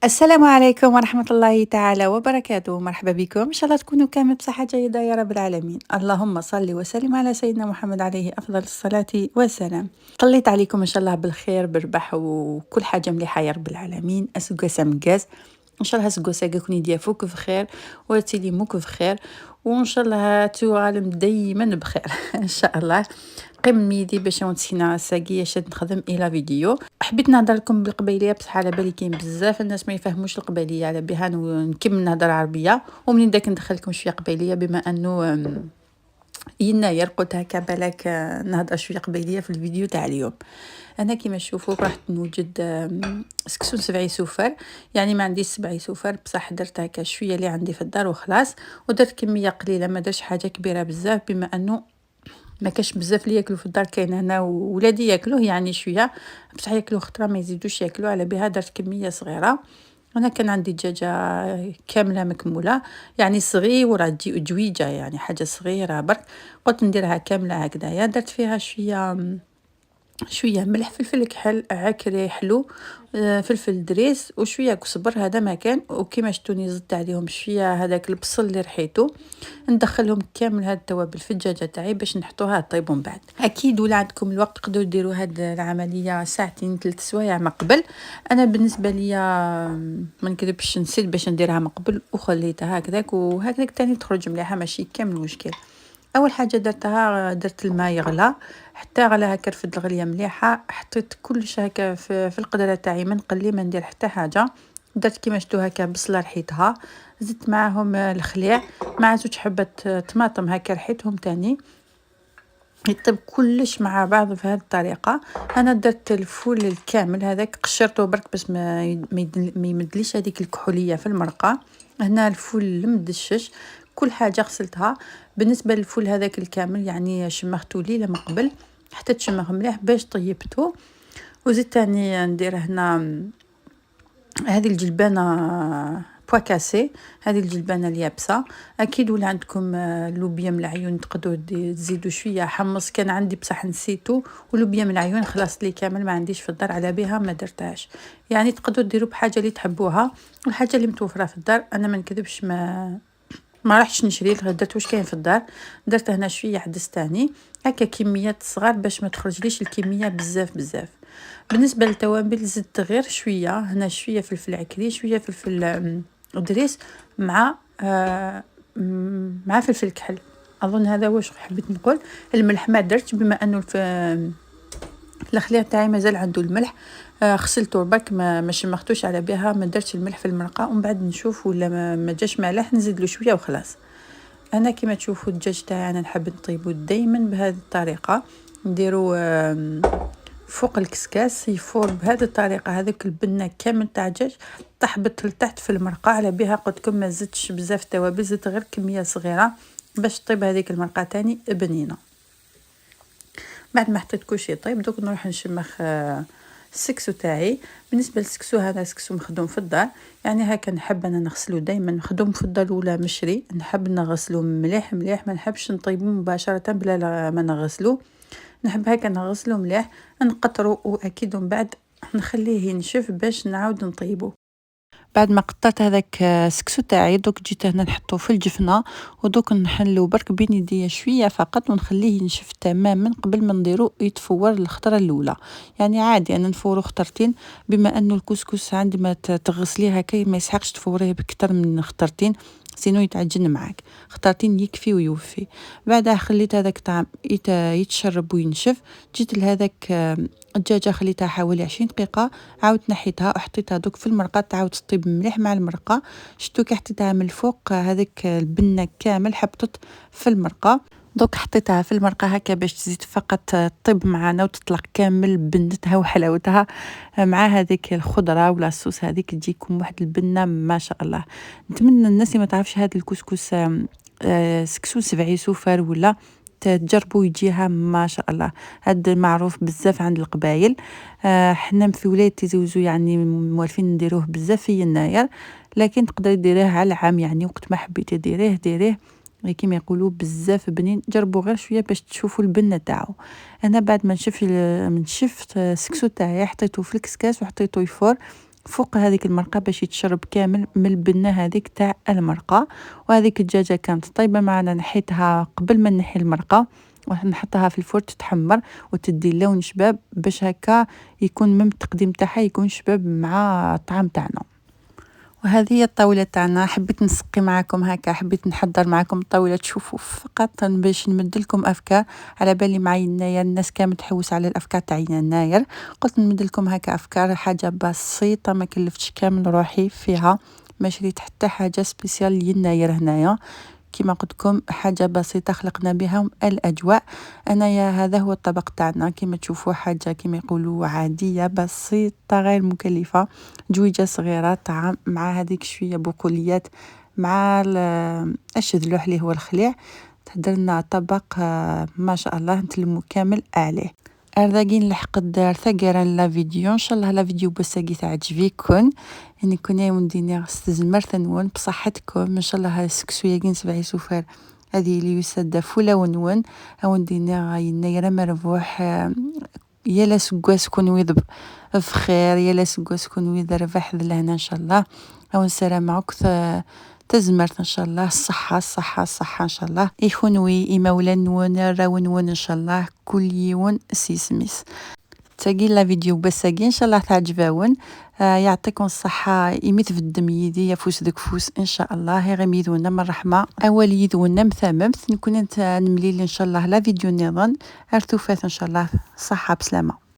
السلام عليكم ورحمة الله تعالى وبركاته. مرحبا بكم، إن شاء الله تكونوا كامل بصحة جيدة يا رب العالمين. اللهم صل وسلم على سيدنا محمد عليه أفضل الصلاة والسلام. طليت عليكم إن شاء الله بالخير بربح وكل حاجة مليحة يا رب العالمين. أسقاسا مقاس إن شاء الله سقوسا كوني ديافوك بخير وتيلي موك بخير، وإن شاء الله توالم دايما بخير إن شاء الله. قم ميدي باش نتسينا ساقية شاد نخدم الى فيديو. حبيت نهضر لكم بالقبيليه بصح على بالي كاين بزاف الناس ما يفهموش القبيليه، على بها نكمل نهضر عربيه ومنين داك ندخلكم شويه قبيليه بما انه يناير قلت هكا بالك نهضر شويه قبيليه في الفيديو تاع اليوم. انا كيما تشوفوا راح نوجد سكسون سبعي سوفر، يعني ما عنديش سبعي سوفر بصح درت هكا شويه اللي عندي في الدار وخلاص، ودرت كميه قليله ما درتش حاجه كبيره بزاف بما انه ما كاش بزاف اللي ياكلوا في الدار. كاين هنا ولادي ياكلوه يعني شويه بصح ياكلوه خطره ما يزيدوش ياكلوه، على بها درت كميه صغيره. انا كان عندي دجاجه كامله مكموله يعني صغيره تجي جويجه يعني حاجه صغيره برك، قلت نديرها كامله هكذايا. درت فيها شويه ملح، فلفل كحل عكري حلو، فلفل دريس وشويه كزبر هذا ما كان. وكيما شتوني زدت عليهم شويه هذاك البصل اللي رحيته. ندخلهم كامل هاد التوابل في الدجاجه تاعي باش نحطوها طيب من بعد. اكيد ولا عندكم الوقت تقدروا ديروا هاد العمليه ساعتين 3 سوايع من قبل. انا بالنسبه ليا ما نكذبش نسيت باش نديرها من قبل وخليتها هكذاك وهكذاك تاني تخرج مليحه ماشي كامل مشكل. اول حاجه درتها درت الماء يغلى حتى غلى هكا رفد الغليه مليحه، حطيت كلش هكا في القدره تاعي ما نقلي ما ندير حتى حاجه. درت كيما شفتوا هكا بصله رحيتها، زدت معاهم الخليع مع 2 حبات طماطم هكا رحيتهم تاني، يطيب كلش مع بعض في هذه الطريقه. انا درت الفول الكامل هذاك قشرته برك باش ما يمدليش هذيك الكحوليه في المرقه. هنا الفول المدشش كل حاجه غسلتها. بالنسبه للفول هذاك الكامل يعني شمخته ليله من قبل حتى تشمخ مليح باش طيبته. وزدت تاني ندير هنا هذه الجلبانه بواكاسي، هذه الجلبانه اليابسه. اكيد ولا عندكم لوبيا من العيون تقدروا تزيدوا شويه حمص، كان عندي بصح نسيته. ولوبيا من العيون خلاص لي كامل ما عنديش في الدار على بها ما درتهاش، يعني تقدروا ديروا بحاجه اللي تحبوها والحاجه اللي متوفره في الدار. انا ما نكذبش ما رحتش نشري درت واش كاين في الدار. درت هنا شويه عدس تاني هكا كميات صغار باش ما تخرجليش الكميه بزاف بزاف. بالنسبه للتوابل زدت غير شويه، هنا شويه فلفل عكري شويه فلفل دريس مع مع فلفل كحل. اظن هذا واش حبيت نقول. الملح ما درتش بما انه الخليع تاعي مازال عنده الملح، غسلته برك ما شمختوش على بها ما درتش الملح في المرقه، ومن بعد نشوف ولا ما جاش مالح نزيد له شويه وخلاص. انا كما تشوفوا الدجاج تاعي انا نحب نطيبه دائما بهذه الطريقه، نديرو فوق الكسكاس يفور بهذه الطريقه. هذاك البنه كامل تاع الدجاج تحبط لتحت في المرقه، على بها قلت لكم ما زدتش بزاف توابل، زدت غير كميه صغيره باش طيب هذيك المرقه تاني بنينه. بعد ما حطيت كلشي طيب دوك نروح نشمخ السكسو تاعي. بالنسبه للسكسو هذا سكسو مخدوم في الدار، يعني هكا نحب انا نغسلو دائما مخدوم في الدار ولا مشري، نحب نغسلو مليح مليح ما نحبش نطيبو مباشره بلا ما نغسلو. نحب هكا نغسلو مليح نقطرو واكيد من بعد نخليه ينشف باش نعاود نطيبو. بعد ما قطعت هذاك السكسو تاعي دوك جيت هنا نحطو في الجفنه ودوك نحلو برك بين يديا شويه فقط ونخليه ينشف تماما قبل ما نديرو يتفور الخطره الاولى. يعني عادي انا نفورو خطرتين بما انه الكسكس عندما تغسليه هكا ما يسحقش تفوريه بكتر من خطرتين سينو يتعجن معاك. خطرتين يكفي ويوفي. بعدها خليت هذاك الطعم يتشرب وينشف. جيت لهذاك الدجاجه خليتها حوالي 20 دقيقه، عاودت نحيتها وحطيتها دوك في المرقه تعاود تطيب مليح مع المرقه. شتو كي حطيتها من الفوق هذاك البنه كامل حبطت في المرقه. دوك حطيتها في المرقه هكا باش تزيد فقط طيب معانا وتطلق كامل بنتها وحلاوتها مع هذيك الخضره ولا الصوص هذيك تجيكم واحد البنه ما شاء الله. نتمنى الناس اللي ما تعرفش هذا الكسكس سكسو سبعي سوفر ولا تجربوا يجيها ما شاء الله. هاد معروف بزاف عند القبايل. حنا في ولاية تيزوزو يعني موالفين نديروه بزاف في يناير، لكن تقدري ديريه على العام يعني وقت ما حبيتي ديريه كيما يقولوا بزاف بنين. جربوا غير شويه باش تشوفوا البنه تاعو. انا بعد ما نشفت السكسو تاعي حطيته في الكسكاس وحطيته يفور فوق هذيك المرقه باش يتشرب كامل من البنه هذيك تاع المرقه. وهذيك الدجاجه كانت طيبه معنا، نحيتها قبل ما نحي المرقه ونحطها في الفرن تتحمر وتدي لون شباب باش هكا يكون من التقديم تاعها يكون شباب مع الطعام تاعنا. وهذه هي الطاوله تاعنا. حبيت نسقي معكم هكا، حبيت نحضر معكم الطاوله تشوفوا فقط باش نمد لكم افكار. على بالي مع يناير الناس كامل تحوس على الافكار تاع يناير، قلت نمد لكم هكا افكار، حاجه بسيطه ما كلفتش كامل روحي فيها، ما شريت حتى حاجه سبيسيال يناير هنايا. كما قلت لكم حاجه بسيطه خلقنا بها الاجواء. انايا هذا هو الطبق تاعنا، كما تشوفوا حاجه كما يقولوا عاديه بسيطه غير مكلفه. جويجه صغيره طعام مع هذيك شويه بقوليات مع الشذلوح اللي هو الخليع، تهدرنا طبق ما شاء الله نتلمو كامل عليه. ارزاقين لحق الدار ثقيرا لا فيديو ان شاء الله لا فيديو بساقي تعجبيكم. يعني كنا ونديني استزمر ثنون بصحتكم ان شاء الله. السكسويه كين سبعي سفر هذه اللي يسد فولا ونون او ندينا يناير مربوح. يا لا سكواس كون ويضب في خير، يا لا سكواس كون ويض ربح لهنا ان شاء الله. او نسلام معك تزمرت ان شاء الله. الصحه الصحه الصحه ان شاء الله يخونوي إمولا نون راون ان شاء الله كل يوم سيسميس. تاقي لا فيديو بساقي ان شاء الله تعجباون. يعطيكم الصحة يميت في الدم يدي يفوس ذك فوس ان شاء الله. غير يذونا من الرحمة اول يذونا مثاممت نكون نمليل ان شاء الله لا فيديو نظن ارتوفات ان شاء الله. صحة بسلامة.